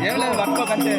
ఏం లేదు పట్టుకోకంటే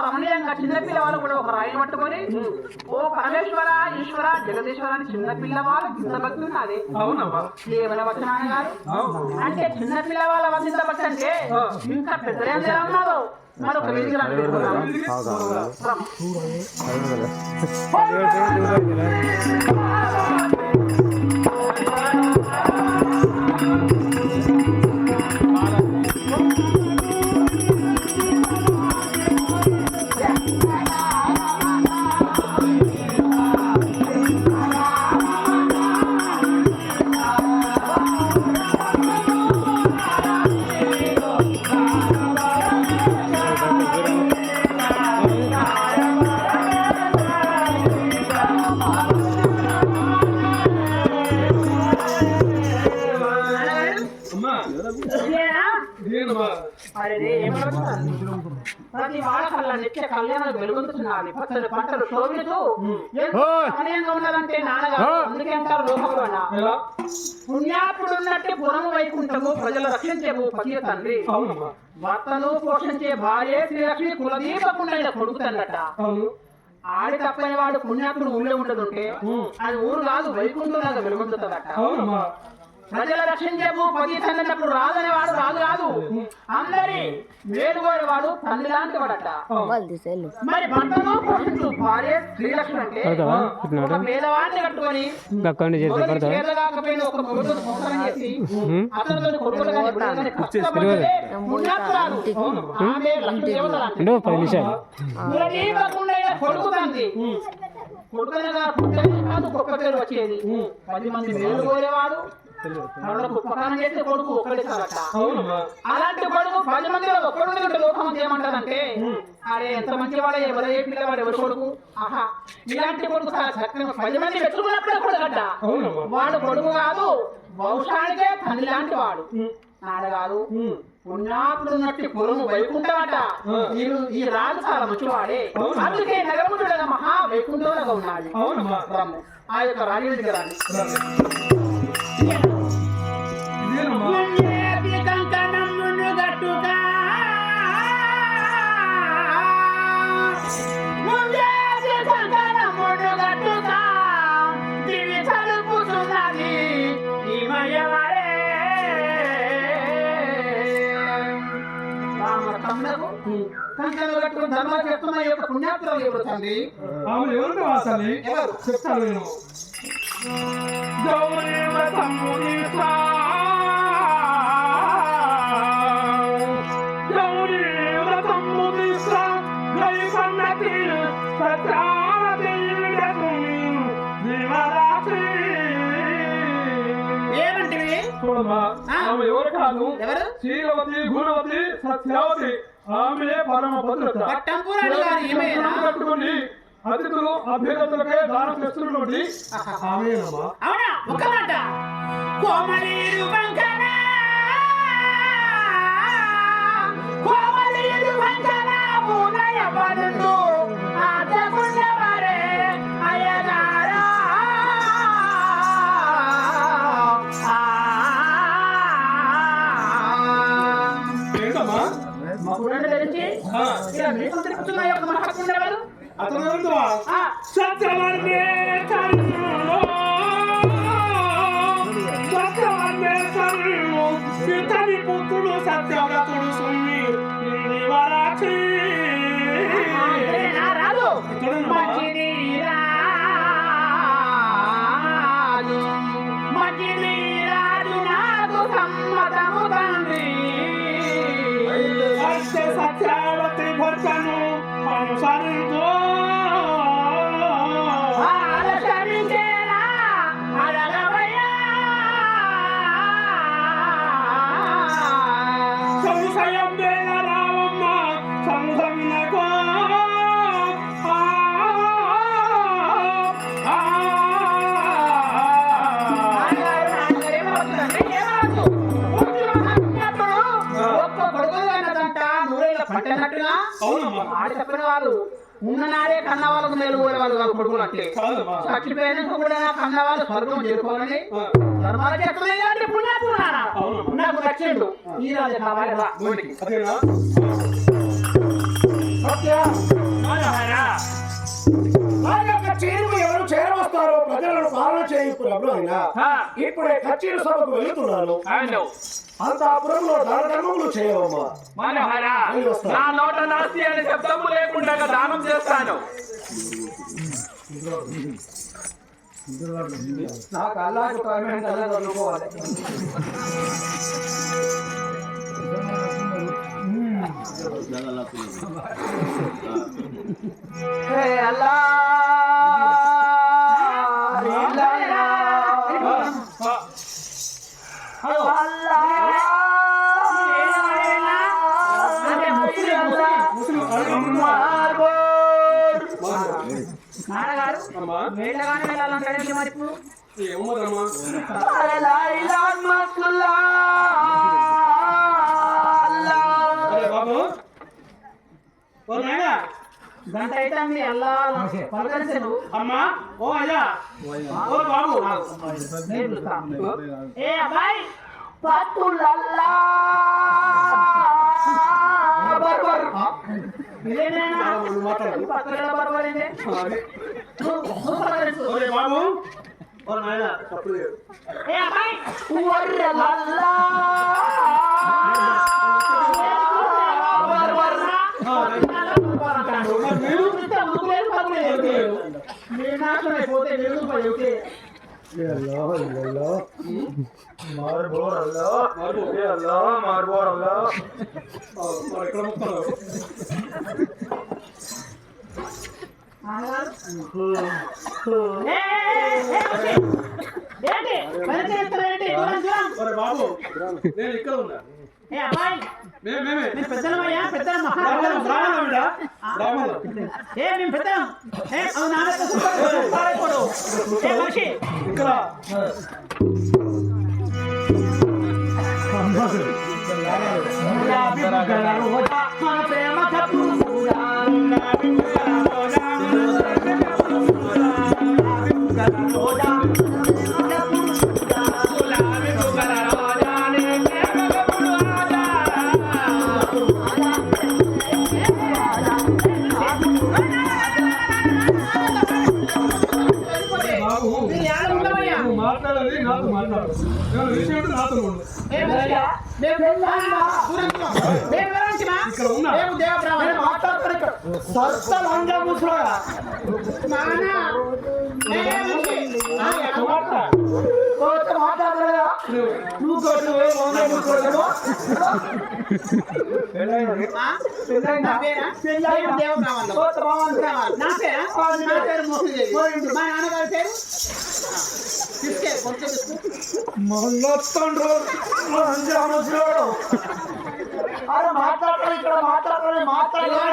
రమణీయంగా చిన్నపిల్లవాళ్ళు కూడా ఒక రాయి పట్టుకొని ఓ పరమేశ్వర ఈశ్వర జగదీశ్వర అని చిన్నపిల్లవాళ్ళు కింద భక్తి ఉన్నది. ఏమైనా వచ్చిన గారు అంటే చిన్నపిల్లవాళ్ళ వంద భక్తి అంటే ఇంకా పెద్దలే ఉన్నారు. మరొక వీధికి ప్రతి వాడకల్లా నిత్య కళ్యాణాలు వెలుగొందుతున్నది. పచ్చడి పంటలు శోభిస్తూ రమణీయంగా ఉన్నదంటే నాన్నగారు అందుకే అంటారు లోకంలో పుణ్యాత్ముడు ఉన్నట్టే పురము వైకుంఠము ప్రజలు రక్షించేవు పతియ తండ్రి భర్తను పోషించే భార్య శ్రీలక్ష్మి కులదీపకుండ కొడుకుతండట. ఆడి తప్పని వాడు పుణ్యాత్ముడు ఊళ్ళో ఉండదుంటే అది ఊరు కాదు వైకుంఠంలాగా వెలుగొందుతుందట. ప్రజల రక్షించేపు పతి తండ్రి అన్నప్పుడు రాదనే వాడు రాదు కాదు అందరి వేడుకోని వాడు తండ్రి లాంటి వాడట. మరి భర్తను పోషించు భార్య శ్రీలక్ష్మి అంటే ఒక పేదవాడిని కట్టుకొని ఒక మొగుడును మోసం చేసి అతనితో కొడుకులు ఆమె లక్ష్మి కొడుకుతుంది. కొడుకునగా కాదు గొప్ప పేరు వచ్చేది. 10 మంది వేలు కోరేవాడు ఉపకారం చేస్తే కొడుకు ఒక్కడే కాదట. అలాంటి కొడుకు 10 మందిలో ఒక్కడు లోకం ఏమంటారంటే అరే ఎంత మంచివాడ ఎవరు ఏ పిల్లవాడు ఎవరు కొడుకు ఆహా ఇలాంటి కొడుకు 10 మంది పెట్టుకున్నప్పుడే కొడుకట. వాడు కొడుకు కాదు వంశానికే తండ్రి లాంటి వాడు నాడగాదు. పుణ్యాత్ముడు ఉన్నట్టు పురము వైకుంఠమట. ఈ రాజు చాలా మంచివాడే అందుకే నగరముడుగా మహా వైకుంఠంలాగా ఉన్నాడు. ఆ యొక్క రాజు దగ్గర కంకణాలు కట్టుకుని ధర్మాలు చేస్తున్న ఈ యొక్క పుణ్యాత్మురాలు ఎవరు తండ్రి? ఆమె ఎవరు వాసాలి చెప్తాను నేను. ఏమంటివి? ఆమె ఎవరు కాదు శీలవతి గుణవతి సత్యావతి. ఆమె పరమ భద్రత కట్టుకుని అతిథులు అభ్యర్థులకే దానం చేస్తున్నటువంటి ఆమెనమ్మా. అవునా ఒక మాట కోమలీరు వంకన కోమలీరు వంకన పూనయ పడుతూ ఆటకుండవరే అయ్యగారా ఏంటమ్మా మా పురాణ తెలిసి ఇలా మీకు తిరుగుతున్న యొక్క మహాత్ముండేవారు అతను సత్యవర్ణే కర్ణుడు సీతని పుత్రుడు సత్యవ్రతుడు సుమ్మి వరాక్షి రాదు అవునమ్మా మాట చెప్పిన వాళ్ళు ఉన్ననాడే కన్న వాళ్ళకు మేలు కోరే వాళ్ళు కాదు కొడుకులు అంటే కాదమ్మా చచ్చిపోయినాక కూడా కన్న వాళ్ళు స్వర్గం చేరుకోవాలని ధర్మాల చెప్తున్నాయి పుణ్యాత్మున్నారా నాకు నచ్చిండు ఈ రాజు కావాలి రా నోటికి. అదేనా వారి యొక్క చేరుకు ఎవరు చేరవస్తారో ప్రజలను పాలన చేయు ప్రభువు అయినా ఇప్పుడే కచేరు సభకు వెళుతున్నాను. అంతఃపురంలో దాన ధర్మములు చేయవమ్మా. మనోహరా నా నోట నాస్తి అనే శబ్దము లేకుండా దానం చేస్తాను. నాకు అల్లాకు పేమెంట్ అలా చదువుకోవాలి హే అల్లా నాన్నగారు అమ్మా వేళ్ళగానే వెళ్ళాలంటాడేంటి మరి ఇప్పుడు ఏమమ్మా అరే బాబు ఓ నాయనా గంట అయితే మీ అల్లా పలకరించను అమ్మా ఓ అయ్యా ఓ బాబు ఏ అబ్బాయి పత్తులల్లా బర్బర్ ఇదేనేనా మాట్లాడు పత్తుల బర్బర్ ఏంటి నువ్వు పలకరించు ఒరే బాబు ఓ నాయనా తప్పుడు లేదు ఏ అబ్బాయి వర్రలల్లా బర్బర్ మీరు నాశనం పోతే మరి ఎక్కడ ముక్కున్నావు ఒరే బాబు నేను ఇక్కడ ఉన్నా మేమే పెద్దలమయ్యా పెద్దల బ్రాహ్మణులు ఏ మేము పెద్దలం మనిషి ఇక్కడ మన ప్రేమ కప్పు నువ్వు మాట్లాడాలి నాతో మాట్లాడు విషయం అంటే నాతో ఉండు ఇక్కడ ఉన్నా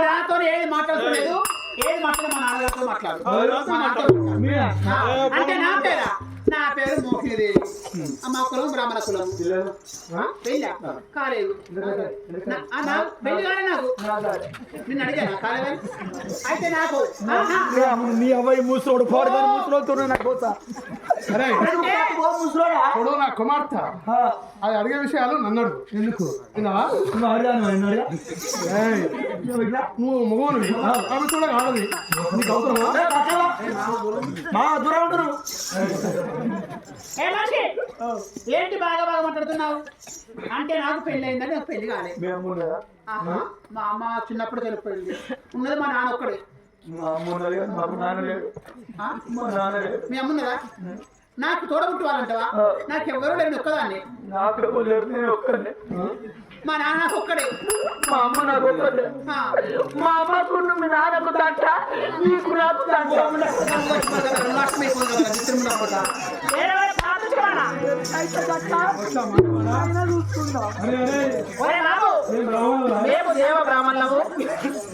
నాతో ఏది మాట్లాడుకోలేదు ఏది మాట్లాడు మా నాన్నగారితో మాట్లాడు అంటే నా పేరా నా పేరు మోహిదేవి మా కులం బ్రాహ్మణ కులం పెళ్ళా కాలేదు పెళ్లి కాలే నాకు నిన్ను అడిగాను కాలేదని అయితే నాకు నీ అవ్వయి మూసులోడు పోడదాని మూసులోతో నాకు పోతా. అరే ఇప్పుడు నా కుమార్తె అది అడిగే విషయాలు నన్ను అడుగు ఎందుకు విన్నావా ఏయ్, నువ్వు మగవానివి ఆమె కూడా ఆడది నీకు అవసరమా మా దూరం ఉంటారు. ఏ మనిషి ఏంటి బాగా బాగా మాట్లాడుతున్నావు అంటే నాకు పెళ్లి అయిందని నాకు పెళ్లి కాలేదు ఆహా, మా అమ్మ చిన్నప్పుడు చనిపోయింది ఉన్నది మా నాన్న ఒక్కడే ఆ? మీ అమ్మ ఉన్నదా నాకు తోడబుట్టు వాళ్ళంటవా నాకు ఎవరు లేని ఒక్కదాన్ని మా నాన్న నాకు ఒక్కడే మా అమ్మ నాకు ఒక్కటే. ఆ. మా అమ్మకు మీ నాన్నకు తంట నీకు నాకు తంట. ఒరే బాబు, మేము దేవ బ్రాహ్మణులము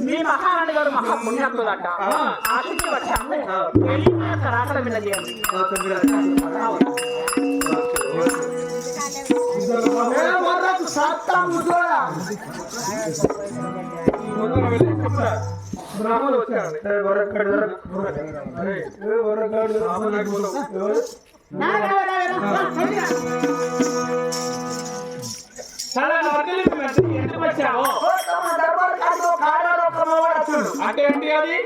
మీ మహారాణి గారు మహా పుణ్యాత్ములంట ఆశించి వచ్చాము వెళ్ళి మీ యొక్క రాకడ మీద చేయండి సత్తా ముసోడా బ్రాహ్మణులు వచ్చారండి. చాలా ఎందుకు వచ్చావు అంటే ఏంటి అది?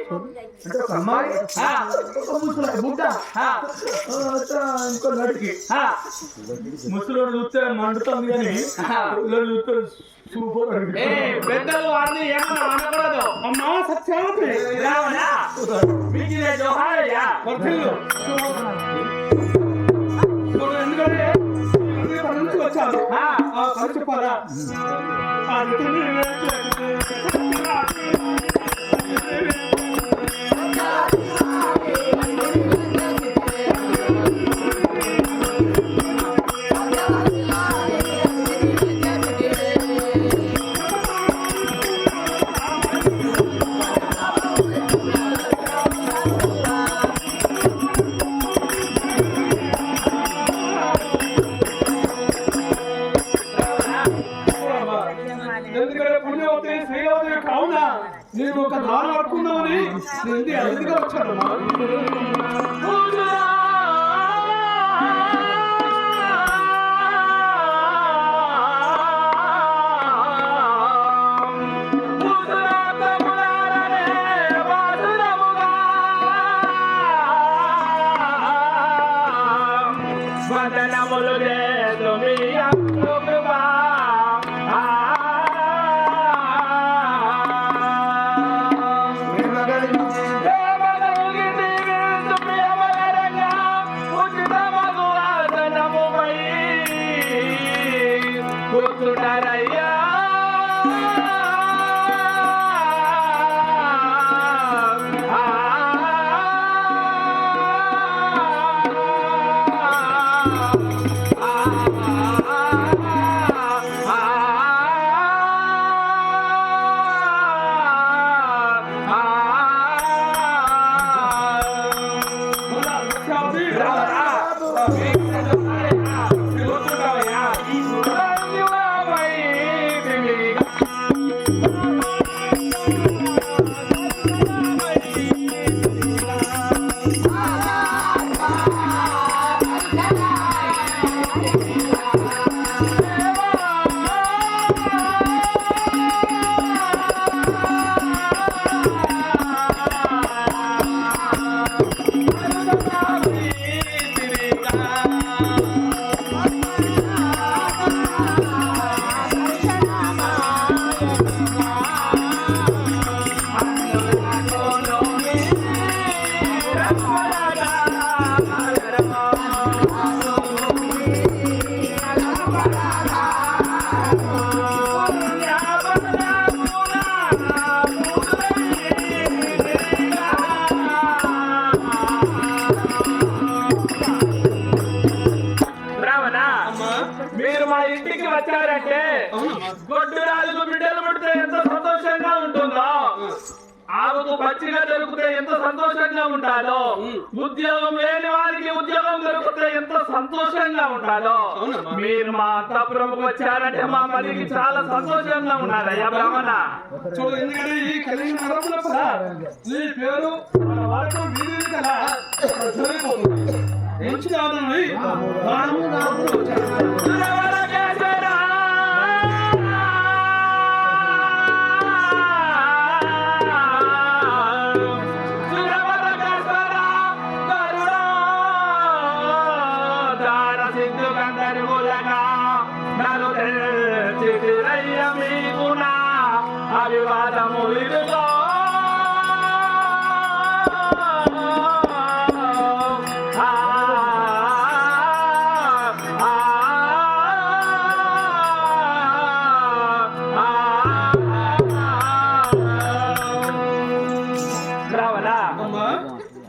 ముసలోడు చూస్తే మండుతుంది కానీ పిల్లలు చూస్తే సూపర్. పెద్దలు వారిని ఏమన్నా అనకూడదు. అమ్మా సత్యావతి రావణా, మీకు ఇదే జోహారయ్యా. ఎందుకంటే నుంచి వచ్చారు చెప్పారా నేను ఒక దారి పట్టుకుందామని నేను అతిథిగా వచ్చాను. మీరు మా ఇంటికి వచ్చారంటే గొడ్డు రాజుకు బిడ్డలు పుడితే ఎంత సంతోషంగా ఉంటుందో, ఆవుకు పచ్చిగా దొరికితే ఎంత సంతోషంగా ఉంటాదో, ఉద్యోగం లేని వారికి ఉద్యోగం దొరికితే ఎంత సంతోషంగా ఉంటాదో, మీరు మా అంతఃపురంకు వచ్చారంటే మా మదికి చాలా సంతోషంగా ఉన్నారయ్యా బ్రాహ్మణ. చూడు, ఎందుకంటే ఈ కలిగిన నరముల పద నీ పేరు వాడటం వీలు కదా మంచి కాదని అభివాదము ఇదిగో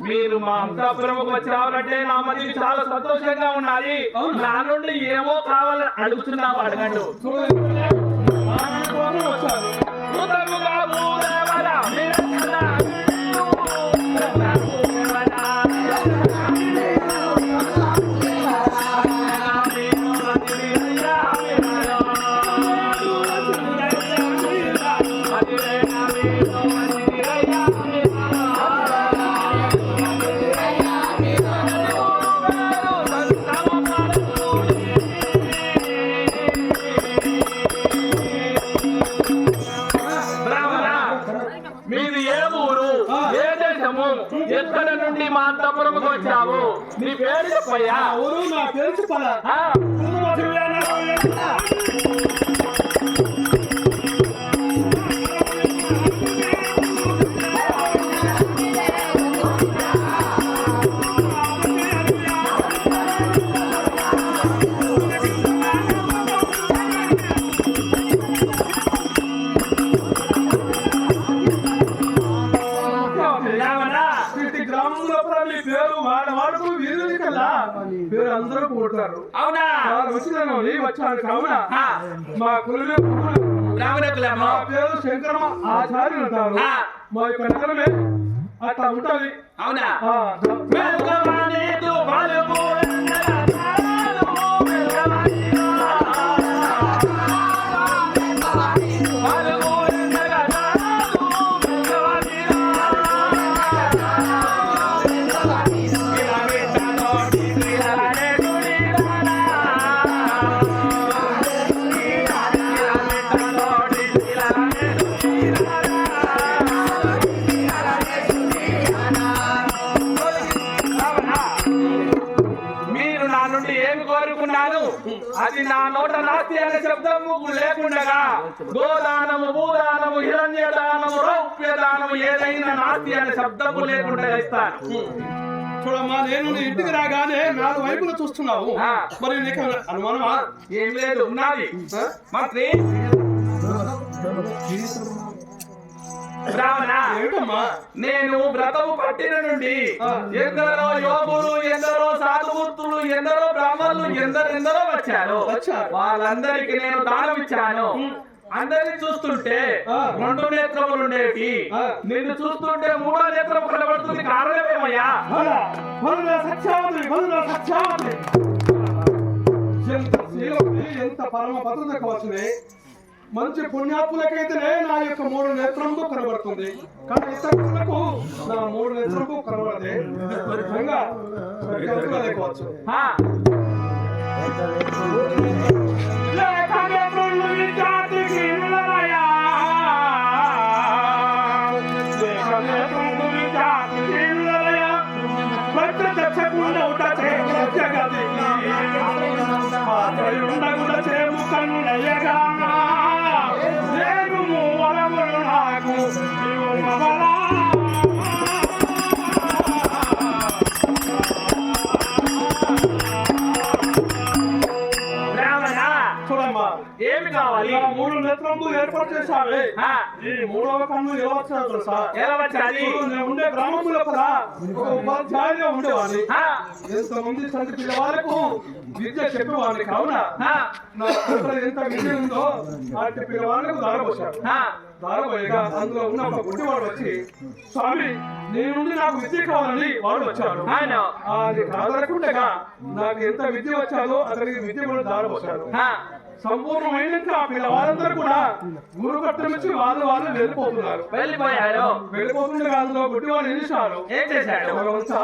మీరు మా అంతఃపురంకు వచ్చి రావాలంటే నా మధ్యకి చాలా సంతోషంగా ఉన్నది. నా నుండి ఏమో కావాలని అడుగుతున్నావు, అడగండు. నుండి మా అంతపురముకు వచ్చావు. నీ పేరు చెప్పయ్యా. ఊరు నా పేరు చెప్పాలా? ఆ, రావణా. ప్రతి గ్రామంలో కూడా మీ పేరు వాడవాడుకు వీరుని కల్లా పేరు అందరూ పోతారు. అవునా? వచ్చాను కావున ఆ, మా కులమే బ్రాహ్మణ కులము. మా పేరు శంకరమ ఆచార్యులు అంటారు. ఆ. మా యొక్క నగరమే అట్లా ఉంటది. అవునా? ఆ, వెల్కమనేదు బలుపు ఎందరసాలు, వెల్కమనేదు బలుపు ఎందరసాలు, వెల్కమనేదు విలవించనోటి విలవనే గుడిదానా, విలవించనోటి విలవనే మీరు నా నుండి ఏమి కోరుకున్నారు? అది నా నోట నాస్తి అనే శబ్దము లేకుండగా గోదానము, భూదానము, హిరణ్య దానము, రౌప్య దానము ఏదైనా నాస్తి అనే శబ్దము లేకుండా ఇస్తాను. చూడమ్మా, నేను నీ ఇంటికి రాగానే 4 వైపులు చూస్తున్నావు. ఆ. మరి నీకు అనుమానమా? ఏం లేదు, ఉన్నది మంత్రి. రావణ, ఏమిటమ్మా? నేను వ్రతము పట్టిన నుండి ఎందరో యోగులు, ఎందరో సాధుమూర్తులు, ఎందరో బ్రాహ్మణులు, ఎందరెందరో వచ్చారు. వాళ్ళందరికీ నేను దానం ఇచ్చాను. అందరిని చూస్తుంటే 2 నేత్రములు ఉండేవి. నిన్ను చూస్తుంటే 3వ నేత్రం కనబడుతుంది. కారణమేమయ్యా? సత్యావతి ఎంత శీలవతి, ఎంత పరమ పద్ధతి కావచ్చునే. మంచి పుణ్యాత్ములకైతేనే నా యొక్క 3 నేత్రములు కనబడుతుంది. కానీ ఇతరులకు నా 3 నేత్రములు కనబడదే. నిజంగా లేకపోవచ్చు. ఆ. లేక నేత్రులు ఈ జాతికి నిలవయా. లేక నేత్రులు ఈ జాతికి నిలవయా. ప్రత్యక్షకుండా ఉంటే జగతికి పాత్రయుండగుడ చేము కన్నుడయ్యగా నేను వరములు నాకు ఇవ్వమలా. రావణ, చూడమ్మా, ఏమి కావాలి? ఇలా 3 నేత్రములు ఏర్పాటు చేశావే. ఆ, ఈ 3వ కన్ను ఎలా వచ్చావు తెలుసా? ఎలా వచ్చాది? నేను ఉండే గ్రామంలో కదా ఒక ఉపాధ్యాయులుగా ఉండేవాడిని. ఆ, ఎంతమంది చంటి పిల్లవాళ్ళకు విద్య చెప్పేవాడిని. కావున ఆ, నా దగ్గర ఎంత విద్య ఉందో అలాంటి పిల్లవాళ్ళకు దారపోశాను. ఆ, దారపోయగా అందులో ఉన్న ఒక గుడ్డివాడు వచ్చి, స్వామి నీ నుండి నాకు విద్య కావాలని వాడు వచ్చాడు. అవును. అది కాదనకుండగా నాకు ఎంత విద్య వచ్చాదో అతనికి విద్య కూడా దారపోశాను. ఆ, సంపూర్ణమైనాక ఆ పిల్లవాళ్ళందరూ కూడా గురు కట్టమిచ్చి వాళ్ళు వెళ్ళిపోతున్నారు. వెళ్ళిపోయారు. వెళ్ళిపోతుండగా అందులో గుడ్డివాడు ఏం చేశాడు? ఏం చేశాడు? భగవంతా,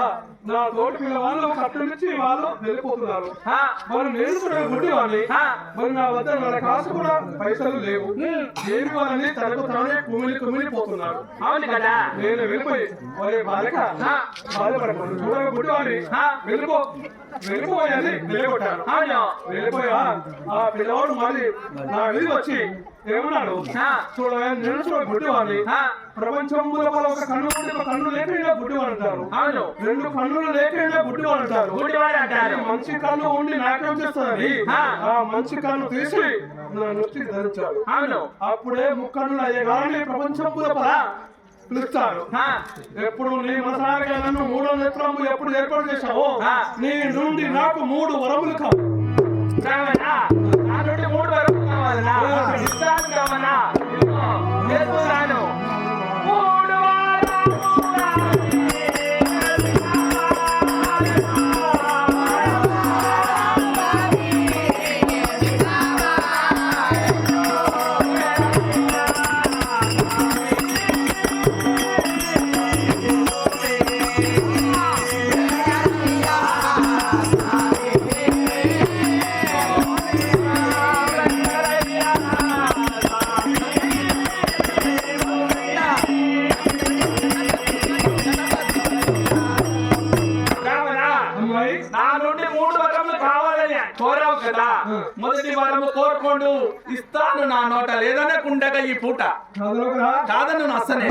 నా తోటి పిల్లవాళ్ళు కట్టమిచ్చి వాళ్ళు వెళ్ళిపోతున్నారు. ఆ, మరి నేను కూడా గుడ్డివాడిని. ఆ, మరి నా వద్ద నా కాసు కూడా పైసలు లేవు. ఏమి వాళ్ళని తనకు తానే కుమిలిపోతున్నాడు. అవును కదా. నేను వెళ్ళిపోయి ఒరే బాలక బాధపడకూడదు, చూడగా గుడ్డివాడి వెళ్ళిపోయాని వెళ్ళగొట్టాను. అవును. వెళ్ళిపోయా ఆ పిల్లవాడు మళ్ళీ నా మీద వచ్చి ఏమన్నాడు? ఆ, చూడగా నేను చూడ గుడ్డివాడిని. ఆ, ప్రపంచంలో ఒక కన్ను ఉండి ఒక కన్ను లేకుండా గుడ్డివాడు అంటారు. అవును. 2 కన్నులు లేకుండా గుడ్డివాడు అంటారు. గుడ్డివాడు అంటారు. మంచి కన్ను ఉండి నాకేం చేస్తానని ఆ. ఆ మంచి కన్ను తీసి నా నొచ్చి ధరించాడు. అవును. అప్పుడే ముక్కన్నులు అయ్యేగానే ప్రపంచంలో పిలుస్తాడు. ఆ, ఎప్పుడు నీ మనసారిగా నన్ను 3వ నేత్రము ఎప్పుడు ఏర్పాటు చేశావో ఆ. నీ నుండి నాకు 3 వరములు కావు. రావణ, నా నుండి 3 వరకు కావాలనా? ఇస్తాను రావణ. ఇదిగో, చేస్తున్నాను. 3 వారాలు నా నుండి 3 వరములు కావాలని కోరావు కదా. మొదటి వరము కోరుకోండు, ఇస్తాను నా నోట లేదనకుండగా ఈ పూట. కాదను అస్సనే.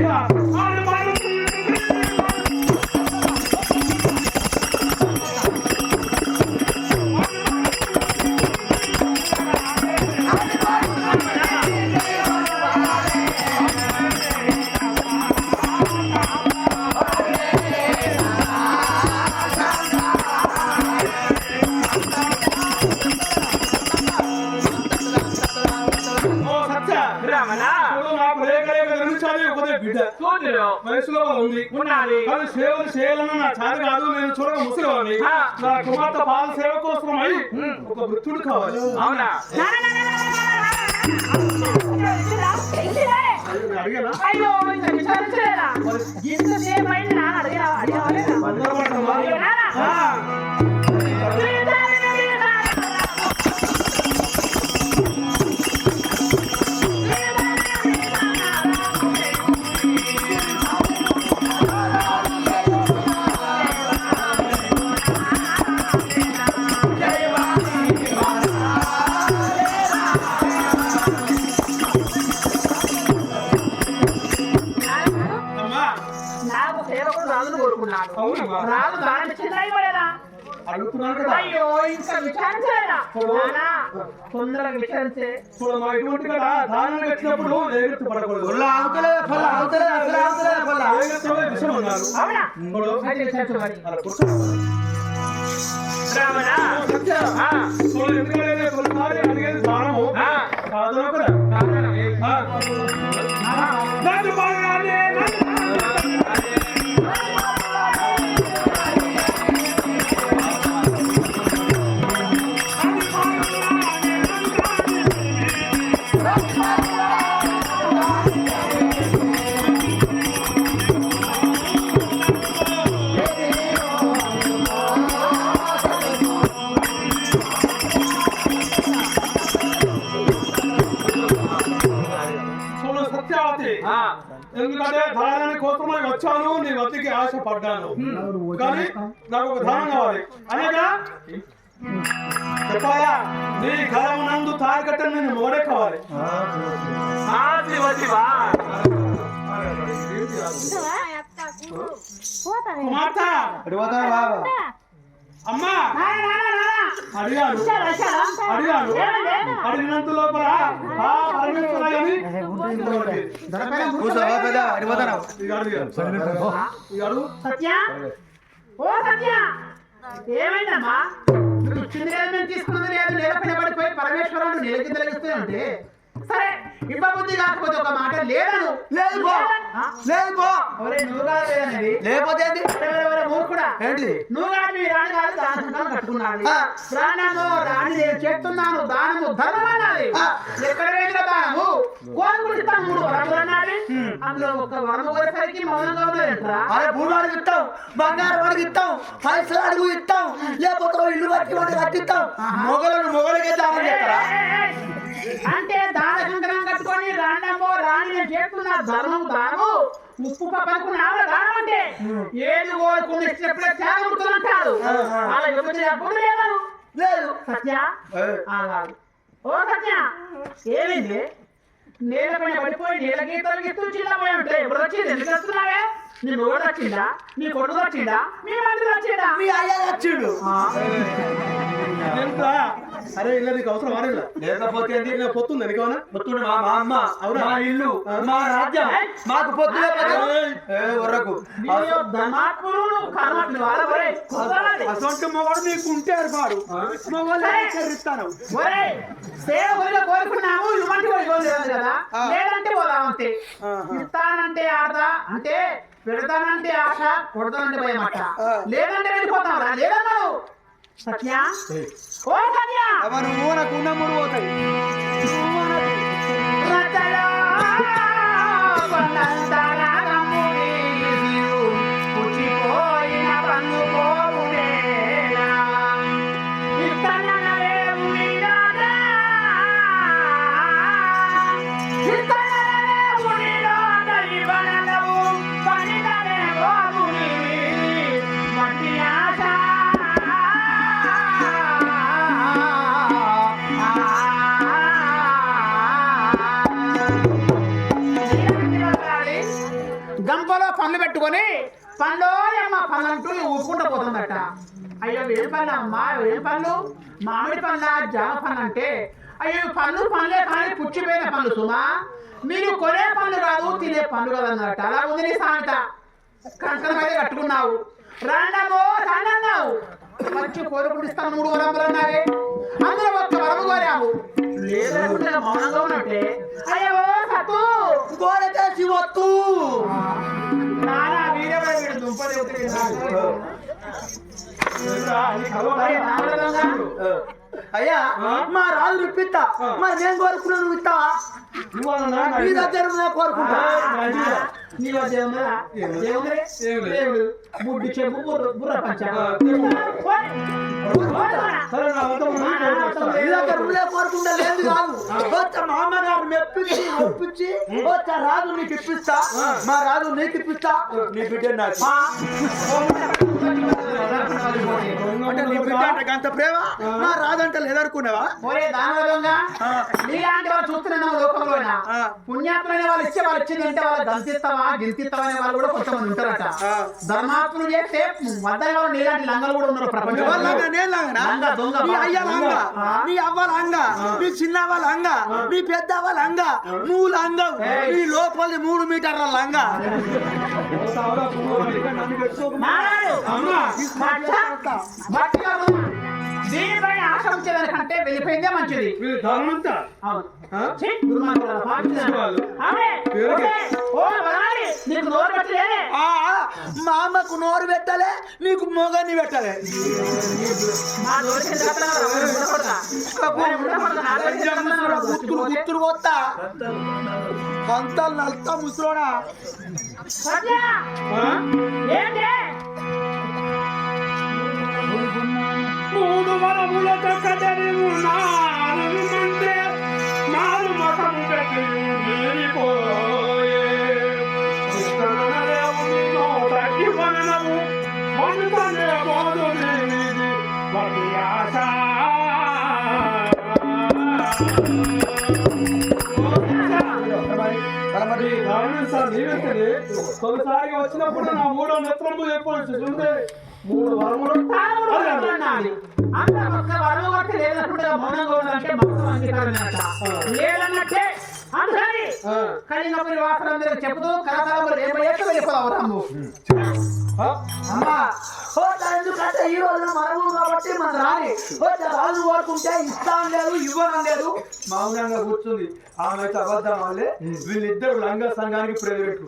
వయసులో ఉంది కానీ సేవలు చేయాలని నా చేత కాదు. నేను చూడగా ముసలివాడిని. నా కుమార్తె పాల సేవ కోసమై ఒక వృత్తుడు కావాలి. అవునా? అడిగానా? అయ్యో ఇంత విచారించలేదా? ఇంతసేపు అయింది నాన్న అడిగినా రాదు దాని చిన్నయ్యలేదా? అడుగుతున్నాను కదా. అయ్యో ఇంకా విచారించలేదా? తొందరగా విచారించే చూడమ్మా, ఇటువంటి కదా దానం వచ్చినప్పుడు ఎగుర్తు పడకూడదు. విషయం ఉన్నారు. అవునా? అయితే విచారించు మరి. చూడు, ఎందుకంటే కొన్నిసారి అడిగేది దానము కాదు కదా. ఎందుకంటే దానాన్ని కోసమై వచ్చాను, నీ వద్దకి ఆశపడ్డాను. కానీ నాకు ఒక దానం కావాలి అనగా చెప్పాలా? నీ గలం నందు తాగట్ట నేను మోడే కావాలి. అమ్మా అడిగాను అడిగినంత లోపల ఏమైందమ్మా? నువ్వు చిన్న తీసుకున్నది లేదు, నిలబడిన పడిపోయి పరమేశ్వరుడు నిలకిందలిస్తే అంటే సరే ఇవ్వబుద్ధి కాకపోతే ఒక మాట లేదను. లేదు లేకపోతే మూర్ఖుడా, నువ్వు కాదు మీ రాణి కాదు దానం కట్టుకున్నాను. ప్రాణము రాణి నేను చేస్తున్నాను, దానము ధర్మం అన్నది. ఎక్కడ వేసిన దానము కోరుకుంటాను 3 వరములు అన్నది. అందులో ఒక వరము కోరేసరికి మౌనంగా ఉన్నదంటరా? అరే భూమానికి ఇస్తాం, బంగారం వాడికి ఇస్తాం, పైసలు అడుగు ఇస్తాం, లేకపోతే ఇల్లు కట్టి వాడికి కట్టిస్తాం. మొగలకే దానం చేస్తారా? అంటే దాన కంకణం కట్టుకొని రాండమ్మో రాణి నేను చేస్తున్నా ధర్మం దానము ఉప్పు పనుకున్నాడు. దానం అంటే ఏది కోరుకుని ఇచ్చినప్పుడే త్యాగముడుతుంటాడు. అలా ఎప్పుడు లేదు సత్య. ఓ సత్య, ఏమైంది? నేల పైన పడిపోయి నేల గీతలు చిన్నపోయి ఉంటే ఎప్పుడు వచ్చింది? ఎందుకు వస్తున్నావే? నీ మొగుడు వచ్చిందా? నీ కొడుకు వచ్చిందా? మీ మంత్రి వచ్చిందా? మీ అయ్య వచ్చిండు. అరే ఇలా నీకు అవసరం ఆడేలా లేకపోతే పొత్తుంది నీకన్నా? పొత్తుడు మా అమ్మ, మా ఇల్లు, మా రాజ్యం, మాకు పొత్తులే అసొంటి మొగడు నీకు ఉంటే ఏర్పాడు చరిస్తాను. కోరుకున్నాము కదా, లేదంటే పోదాం అంతే. ఇస్తానంటే ఆట అంటే పెడతానంటే ఆశ, కొడతానంటే భయం అట్ట, లేదంటే వెళ్ళిపోతాం రా. లేదన్నావు సత్య. ఓ సత్య, నాకు ఉన్న 3 పోతాయి. పెట్టుకొని పండోయమ్మ పళ్ళంటూ ఊరుకుంటూ పోతుందట. అయ్యో ఏం పళ్ళు అమ్మా, ఏం పళ్ళు? మామిడి పళ్ళ, జామ పళ్ళు అంటే అయ్యో పళ్ళే కానీ పుచ్చిపోయిన పళ్ళు సుమా, మీరు కొనే పళ్ళు కాదు తినే పళ్ళు కాదు అన్నట్టు. అలా ఉంది నీ సామెత. కంకణం అయితే కట్టుకున్నావు, రాండమ్మో రాండన్నావు, వచ్చి కోరుకుంటిస్తాను 3 వరములు అన్నావే, అందులో ఒక్క వరము కోరావు. లేదంటే మౌనంగా ఉన్నట్టే. అయ్యో సత్తు కోరితే శివత్తు నానా వీడెవడ వీడు దుంపదేవుతే అయ్యా మా రాజు ఇప్పిస్తా, మరి నేను కోరుకున్నా నువ్వు ఇస్తావా? నీ దగ్గర కోరుకుంటా. ముడ్డు చెప్పు బుర్ర పంచ కోరుకుంటా లేదు కాదు. వచ్చా మా అమ్మగారు మెప్పించి ఒప్పించి వచ్చా రాజు నీకు ఇప్పిస్తా, మా రాజు నీకు ఇప్పిస్తా, నీ బిడ్డ నాకు అంటే నీ బిడ్డ అంటే అంత ప్రేమ మా రాజు అంటే లేదనుకున్నావా? నీలాంటి వాళ్ళు చూస్తున్నావు లోకంలో పుణ్యాత్ములైన వాళ్ళు ఇచ్చే వాళ్ళు ఇచ్చింది అంటే వాళ్ళు గంతిస్తావా గింతిస్తావా అనే వాళ్ళు కూడా కొంతమంది ఉంటారట. ధర్మాత్ములు చేస్తే మధ్య వాళ్ళు నీలాంటి లంగలు కూడా ఉన్నారు ప్రపంచంలో. నీ అయ్య లంగ, నీ అవ్వ లంగ, నీ చిన్న అవ్వ లంగ, నీ పెద్ద అవ్వ లంగ, నువ్వు లంగవు, నీ లోపల 3 మీటర్ల లంగ. దీనిపైన ఆశ్రమించేదానికంటే వెళ్ళిపోయిందే మంచిది. నీకు నోరు పెట్టలే, మా అమ్మకు నోరు పెట్టలే, నీకు మొగని పెట్టలే. గుత్తులు కొత్తా కంతలు నల్తా ముసలోడా. మూడు వరములతో కదలి ఉన్నానంటే నాలు మతము పెట్టి వెళ్ళిపోయే తగ్గి మనము మనుతనే బోధు వరి ఆశ తొలిసారిగా వచ్చినప్పుడు నా 3వ నేత్రము చెప్పవచ్చు చూస్తే 3 వరములు లేదన్నట్టే కలిగినప్పుడు వాసనందరూ చెబుతూ కరతాళములు వెళ్ళిపోదాము. ఎందుకంటే ఈ రోజున మనము కాబట్టి మన రాని రాజు కోరుకుంటే ఇస్తాం లేదు ఇవ్వడం లేదు. మౌనంగా కూర్చుంది ఆమె అయితే అబద్ధం వాళ్ళే. వీళ్ళిద్దరు లంగా సంఘానికి ప్రేరేటు.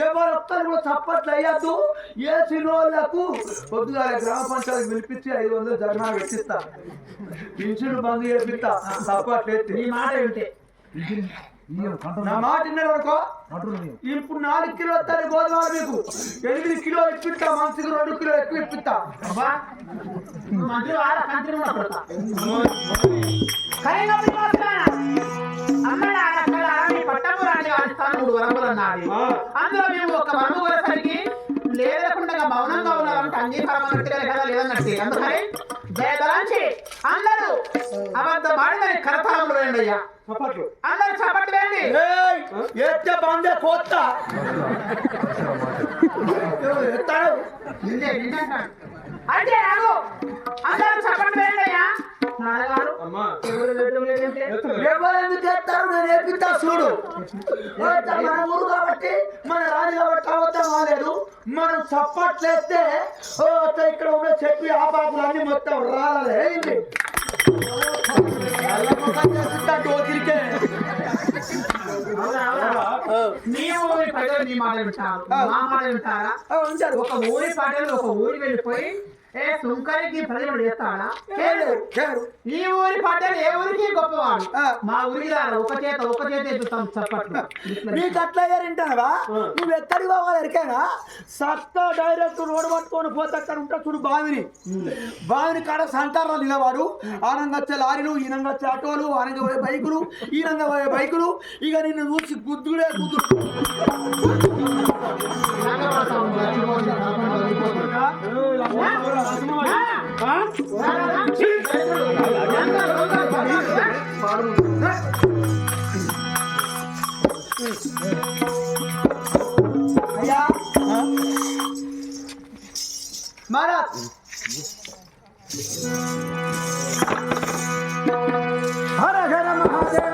ఎవరు ఒక్కరు కూడా చప్పట్లు వేయద్దు. ఏ సినోళ్లకు పొద్దుగా గ్రామ పంచాయతీ పిలిపించి 500 జరిమానా పెట్టిస్తా, పింఛను బంద్ చేపిస్తా. చప్పట్లు ఎత్తి ఈ మాట ఏంటి? నా మాట విన్నారు అనుకో. ఇప్పుడు 4 కిలో వస్తారు గోధుమలు, మీకు 8 కిలోలు ఇప్పిస్తా, మనిషికి 2 కిలో ఎక్కువ ఇప్పిస్తా. అందులో మేము ఒక వరము కొనేసరికి లేదకుండా మౌనంగా ఉన్నారంటే అంగీకారం అన్నట్టుగా కదా లేదన్నట్టు. అందుకని జయదలాంచి అందరూ అబద్ధం ఆడిన కరతాళములు వేయండి అయ్యా, అందరూ చప్పట్లు వేయండి. ఎత్తే బందే కోత్త అంటే ఆగు, అందరూ చప్పట్లు వేయండి అయ్యా. ఎందుకు చేస్తారు? నేను నేర్పిస్తా చూడు. మన ఊరు కాబట్టి మన రాజు కాబట్టి అవద్దం కాలేదు. మనం చప్పట్లేస్తే ఇక్కడ ఉన్న చెప్పి ఆపాకులన్నీ మొత్తం రాలే నీ ఊరి ప్రజలు నీ మాట వింటారు, మా మాట వింటారా? ఒక ఊరి ప్రజలు ఒక ఊరి వెళ్ళిపోయి సుంకరికి ప్రజలు చేస్తాడా? ఈ ఊరి పడ్డాడు ఏ ఊరికి గొప్పవాడు. మా ఊరికి రాదు, ఒక చేత ఎత్తుతాం చప్పట్లు. నీకు అట్లా వింటావా? నువ్వు ఎక్కడికి పోవాలి ఎరికేనా? సత్తా డైరెక్ట్ రోడ్డు పట్టుకొని పోతే అక్కడ ఉంటా చూడు బావిని కాడ సంతారాలు నిలవాడు. ఆనంగా వచ్చే లారీలు, ఈనంగా వచ్చే ఆటోలు, ఆనంగా పోయే బైకులు, ఈనంగా పోయే బైకులు. ఇక నిన్ను చూసి గుద్దుడే గుద్దుడు. Huh? మహారాజ్ హర హర మహాదేవ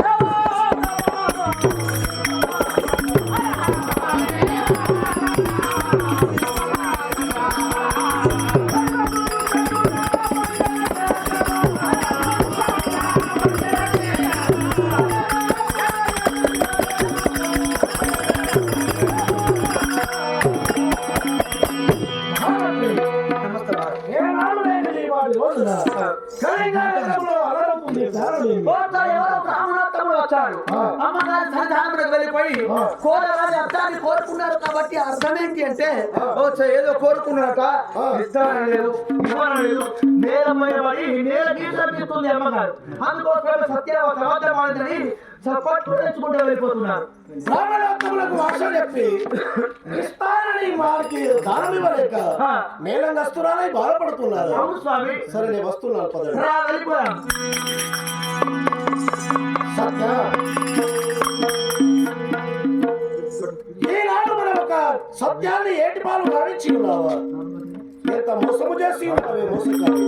అమ్మగారి సన్నిధానములకు వెళ్ళిపోయి కోరగాని అర్థాన్ని కోరుకున్నారు కాబట్టి అర్థం ఏంటి అంటే ఏదో కోరుకున్నాక లేదు నేలమైన పడి నేల గీస్తుంది అమ్మగారు అందుకోసం సత్యవాదని పట్టు తెచ్చుకుంటూ వెళ్ళిపోతున్నారు బ్రాహ్మణోత్తములకు భాష చెప్పి ఇస్తానని వారికి దానం ఇవ్వలేక నేలంగస్తురాలై బాధపడుతున్నారు. అవును స్వామి. సరే నేను వస్తున్నాను పదండి. వెళ్ళిపోయాం. సత్య ఈనాడు మనం ఒక సత్యాన్ని ఏటి పాలు గావించి ఉన్నావా? ఎంత మోసము చేసి ఉన్నావే మోసకారి.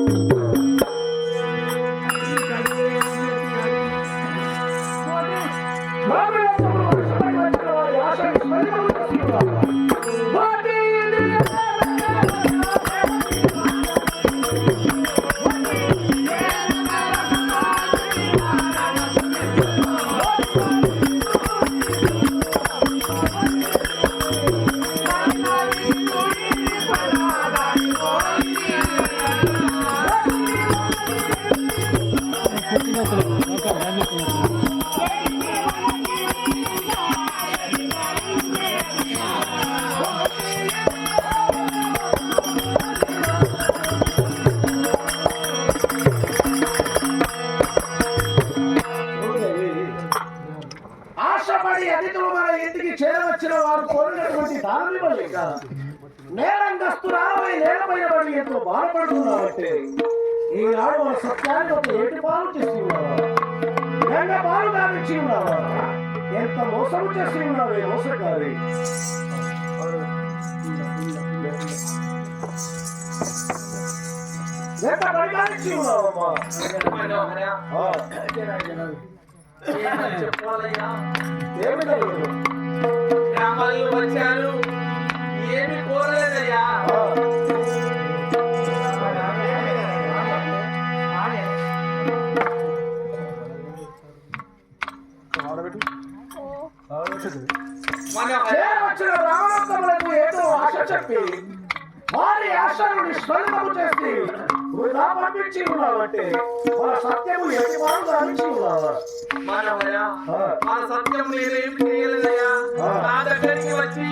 ఆశపడి అతిథులు మన ఇంటికి చేరవచ్చిన వారు కోరినటువంటి దానం ఇవ్వలేక నేరంగస్తురాలపై నేలపైన పడి ఎంతో బాధపడుతున్నావంటే ఈనాడు మన సత్యాన్ని ఒక ఏటి పాలు చేసి ఉన్నావా? గంగ పాలు గావించి ఉన్నావా? ఎంత మోసము చేసి ఉన్నావే మోసకారి. ఎంత పరిగాలించి ఉన్నావమ్మా? గ్రామాల్లో వచ్చారు ఏమి కోరలేదయ్యా. వచ్చిన బ్రాహ్మణోత్తములకు ఏదో ఆశ చెప్పి వారి ఆశను నిష్ఫలితము చేసి వృధా పంపించి ఉన్నావంటే మన సత్యము ఎట్టి వారు గావించి ఉన్నావా? మన సత్యం నేనేం చేయలేదయ్యా. నా దగ్గరికి వచ్చి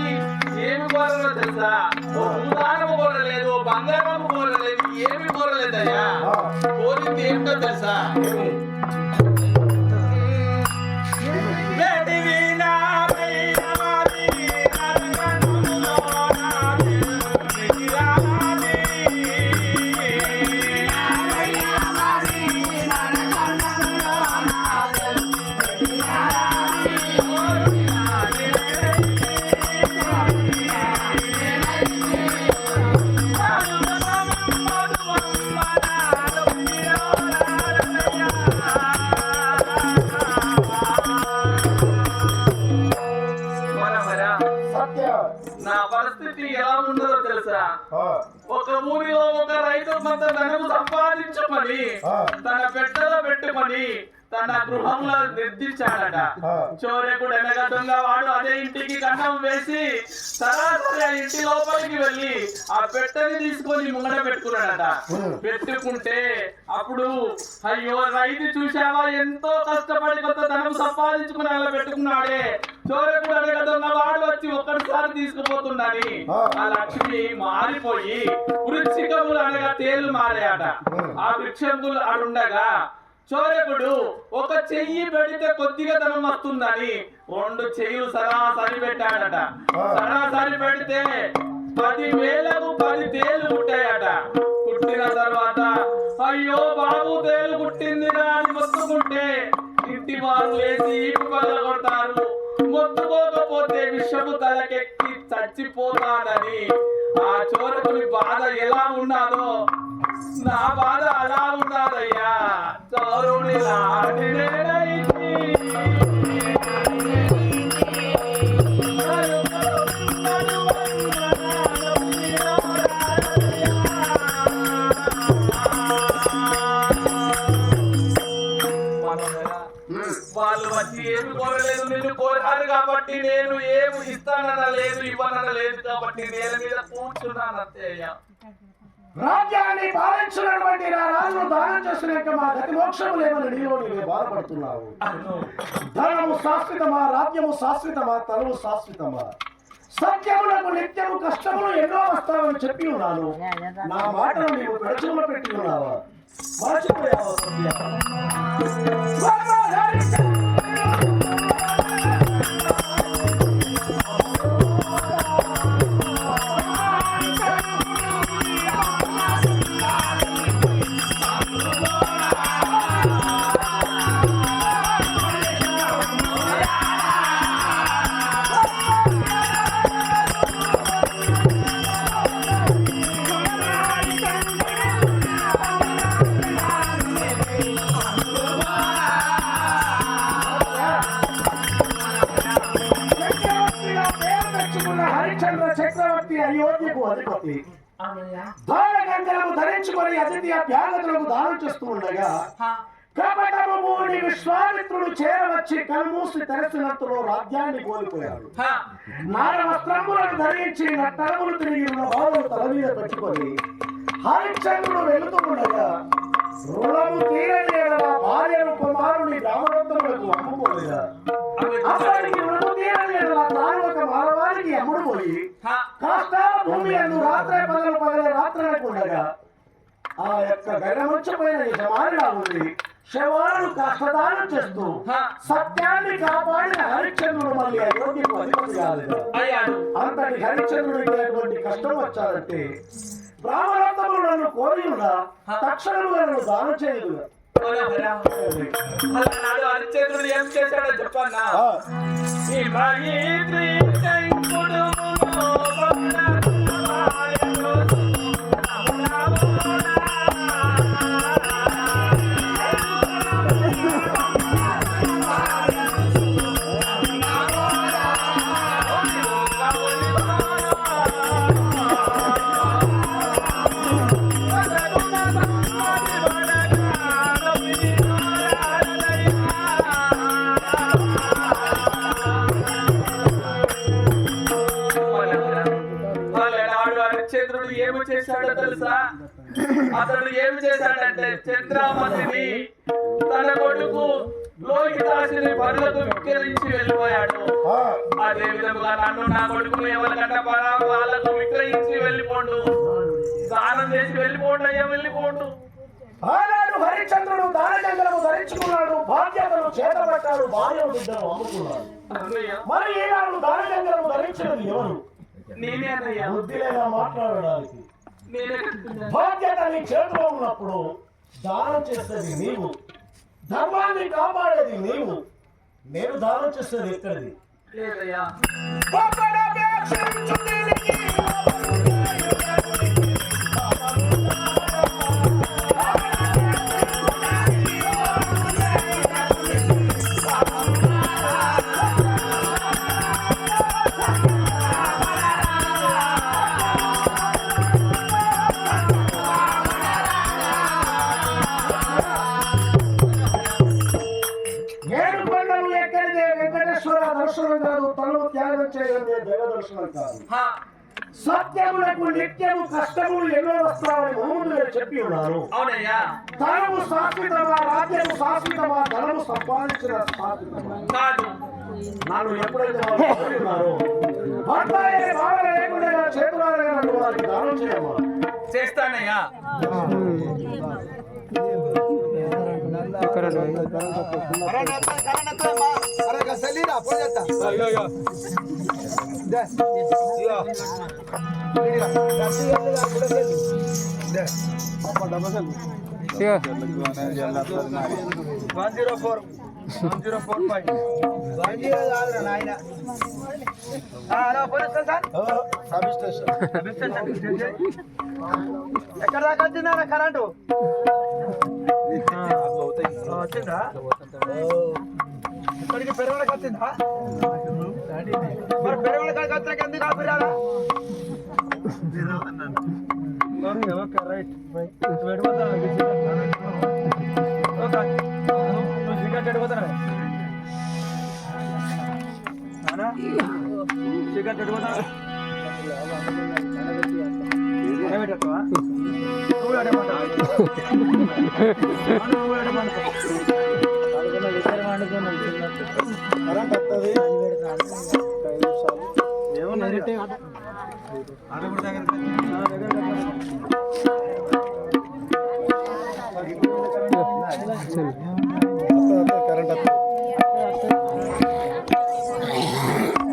ఏమి కోరలో తెలుసా? భూదానము కోరలేదు, బంగారము కోరలేదు, ఏమి కోరలేదయ్యా. కోరింది ఏమిటో తెలుసా? నా పరిస్థితి ఎలా ఉండదో తెలుసా? ఒక ఊరిలో ఒక రైతు కొంత ధనము సంపాదించమని తన పెట్టెలో పెట్టుకొని తన గృహంలో నిర్దించాడట. చోరేకుడు అనగా దొంగ వాడు అదే ఇంటికి కన్నం వేసి సరాసరి ఆ ఇంటి లోపలికి వెళ్ళి ఆ పెట్టెని తీసుకొని ముంగడ పెట్టుకున్నాడట. పెట్టుకుంటే అప్పుడు అయ్యో రైతు చూసావా ఎంతో కష్టపడి కొంత ధనం సంపాదించుకుని అలా పెట్టుకున్నాడే, చోరేకుడు అనగా దొంగ వాడు వచ్చి ఒక్కడిసారి తీసుకుపోతుందని ఆ లక్ష్మి మారిపోయి వృక్షికములు అనగా తేలు మారాయట. ఆ వృక్షములు ఆడుండగా చోరకుడు ఒక చెయ్యి పెడితే కొద్దిగా ధనం వస్తుందని 2 చెయ్యులు సరాసరి పెట్టాడట. సరాసరి పెడితే 10,000కు 10 తేలు పుట్టాయట. పుట్టిన తర్వాత అయ్యో బాబు తేలు పుట్టింది అని మొత్తుకుంటే ఇంటి వారు లేచి కొడతారు. మొత్తుకోకపోతే విషము తలకెక్కి చచ్చిపోతానని ఆ చోరకుని బాధ ఎలా ఉన్నా వాళ్ళు వచ్చి ఏమి కోరలేదు, నిన్ను కోరారు కాబట్టి నేను ఏమి ఇస్తానన్న లేదు, ఇవ్వనన్న లేదు కాబట్టి నేల మీద కూర్చున్నాను అంతేయ్యా. రాజ్యాన్ని పాలించినటువంటి నా రాజును దానం చేసినాక మా గతి మోక్షము లేవని నీలో నీవే బాధపడుతున్నావు. ధనము శాశ్వతమా, రాజ్యము శాశ్వతమా, తనము శాశ్వతమా? సత్యములకు నిత్యము కష్టములు ఎన్నో వస్తావని చెప్పి ఉన్నాను. నా మాటను నీవు పెడచులో పెట్టి ఉన్నావా? మరచిపోయావా సత్య? హరిశ్చంద్ర చక్రవర్తి అయోధ్యకు అధిపతి బాలగంధరము ధరించుకొని అతిథి అభ్యాగతులకు దానం చేస్తూ ఉండగా కపటము మూడి విశ్వామిత్రుడు చేరవచ్చి కనుమూసి తెరచినంతలో రాజ్యాన్ని కోల్పోయాడు. నార వస్త్రములను ధరించి నట్టరములు తిరిగి ఉన్న బావులు తల మీద పెట్టుకొని హరిశ్చంద్రుడు వెళుతూ ఉండగా రుణము తీరని భార్యను కుమారుని గ్రామవంతములకు అమ్ముకోలేదా? అప్పటికి రుణము తీరని తాను ఒక మానవానికి అమ్ముడు పోయి కాస్త భూమి అందు రాత్రి పగల రాత్రులకు ఉండగా ఆ యొక్క గడముచ్చిపోయిన యజమానిగా ఉంది శవాలను కష్టదానం చేస్తూ సత్యాన్ని కాపాడిన హరిశ్చంద్రుడు మళ్ళీ అయోధ్యకు అధిపతి కాలేదు. అంతటి హరిశ్చంద్రుడికి అటువంటి కష్టం వచ్చారంటే బ్రాహ్మణోత్తములు నన్ను కోరి ఉన్నా తక్షణముగా నన్ను దానం చేయదు. హరిశ్చంద్రుడు ఏం చేశాడో చెప్పన్నా? చంద్రుడు ఏమి చేశాడో తెలుసా? అతడు ఏమి చేశాడంటే చంద్రామతిని తన కొడుకు లోహితాసుని పనులకు విక్రయించి వెళ్ళిపోయాడు. అదే విధముగా నన్ను నా కొడుకును ఎవరికంటే వాళ్ళకు విక్రయించి వెళ్ళిపోండు, దానం చేసి వెళ్ళిపోండు అయ్యా, వెళ్ళిపోండు. ఆనాడు హరిశ్చంద్రుడు దానజంగలము ధరించుకున్నాడు, బాధ్యతను చేతబట్టాడు, భార్యను బిడ్డను అమ్ముకున్నాడు. మరి ఈనాడు దానజంగలము ధరించినది ఎవరు? నేనే అన్నయ్యా. బుద్ధిలేగా మాట్లాడడానికి బాధ్యత నీ చేతిలో ఉన్నప్పుడు దానం చేసేది నీవు, ధర్మాన్ని కాపాడేది నీవు. నేను దానం చేసేది ఎక్కడిది? లేదయ్యా. దర్శనం కాదు, తనను త్యాగం చేయగలిగే దైవ దర్శనం కాదు. సత్యములకు నిత్యము కష్టములు ఎన్నో వస్తామని ముందు నేను చెప్పి ఉన్నాను. ధనము శాశ్వతమా, రాజ్యము శాశ్వతమా, ధనము సంపాదించిన శాశ్వతమా కాదు. నన్ను ఎప్పుడైతే వాళ్ళు ఉన్నారో భర్త బాగా లేకుండా చేతులాగా నన్ను వారికి దానం చేయమా. చేస్తానయ్యా. ఎక్కడ దాకా వచ్చిందా కరెంటు? వచ్చిందా ఇక్కడికి పెరగడానికి వచ్చిందా మరి పెరగడానికి వచ్చాక ఎందుకు ఆపిరాలా ఓకే రైట్ ఓకే నువ్వు సిగరెట్ ఎడిపోతారా సిగరెట్ ఎడిపోతా నువ్వు ఎడమంటావు కరెంట్